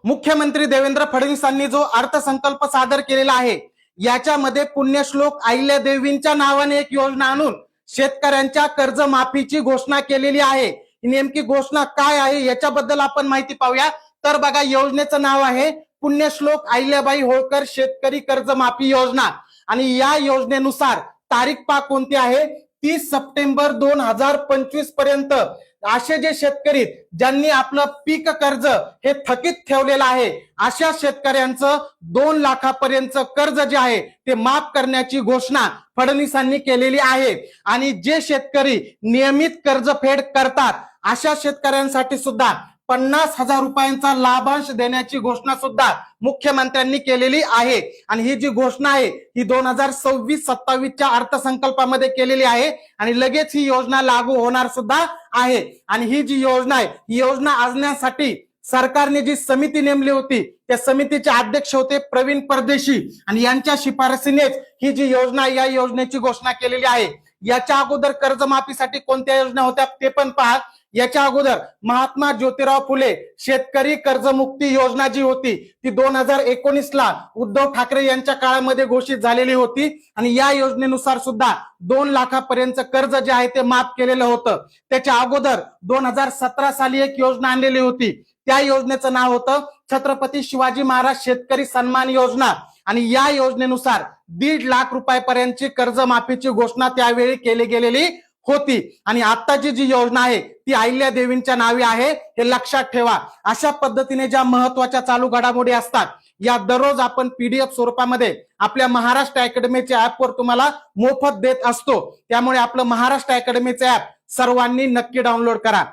मुख्यमंत्री देवेंद्र फडणवीसांनी जो अर्थसंकल्प सादर केलेला आहे याच्यामध्ये पुण्यश्लोक अहिल्यादेवींच्या नावाने एक योजना आणून शेतकऱ्यांच्या कर्जमाफीची घोषणा केलेली आहे। नेमकी घोषणा काय आहे याच्याबद्दल आपण माहिती पाहूया। तर बघा, योजनेचं नाव आहे पुण्यश्लोक अहिल्याबाई होळकर शेतकरी कर्जमाफी योजना आणि या योजनेनुसार तारीख पा कोणती आहे, 30 सप्टेंबर 2025 पर्यंत असे जे शेतकरी ज्यांनी आपलं पीक कर्ज हे थकीत ठेवलेलं आहे अशा शेतकऱ्यांचं 2 लाखापर्यंत कर्ज जे आहे ते माफ करण्याची घोषणा फडणवीसांनी केलेली आहे। आणि जे शेतकरी नियमित कर्जफेड करतात अशा शेतकऱ्यांसाठी सुद्धा 50,000 रुपयांचा लाभांश देण्याची घोषणा सुद्धा मुख्यमंत्र्यांनी केलेली आहे। आणि ही जी घोषणा आहे ही 2026-27च्या अर्थसंकल्पामध्ये केलेली आहे आणि लगेच ही योजना लागू होणार सुद्धा आहे। आणि ही जी योजना आहे ही योजना आणण्यासाठी सरकारने जी समिती नेमली होती त्या समितीचे अध्यक्ष होते प्रवीण परदेशी आणि यांच्या शिफारसीनेच ही जी योजना या योजनेची घोषणा केलेली आहे। याच्या अगोदर कर्जमाफीसाठी कोणत्या योजना होत्या ते पण पहा। याच्या अगोदर महात्मा ज्योतिराव फुले शेतकरी कर्जमुक्ती योजना जी होती ती 2019ला उद्धव ठाकरे यांच्या काळामध्ये घोषित झालेली होती आणि या योजनेनुसार सुद्धा 2 लाखापर्यंत कर्ज जे आहे ते माफ केलेलं होतं। त्याच्या अगोदर 2017 साली एक योजना आणलेली होती, त्या योजनेचं नाव होतं छत्रपती शिवाजी महाराज शेतकरी सन्मान योजना आणि या योजनेनुसार 1.5 लाख रुपयापर्यंतची कर्जमाफीची घोषणा त्यावेळी केली गेलेली होती। आणि आताची जी योजना आहे ती अहिल्यादेवींच्या नावे आहे, हे लक्षात ठेवा। अशा पद्धतीने ज्या महत्त्वाच्या चालू घडामोडी असतात या दररोज आपण PDF स्वरूपामध्ये आपल्या महाराष्ट्र अकॅडमीच्या ऍपवर तुम्हाला मोफत देत असतो। त्यामुळे आपलं महाराष्ट्र अकॅडमीचं ऍप सर्वांनी नक्की डाउनलोड करा।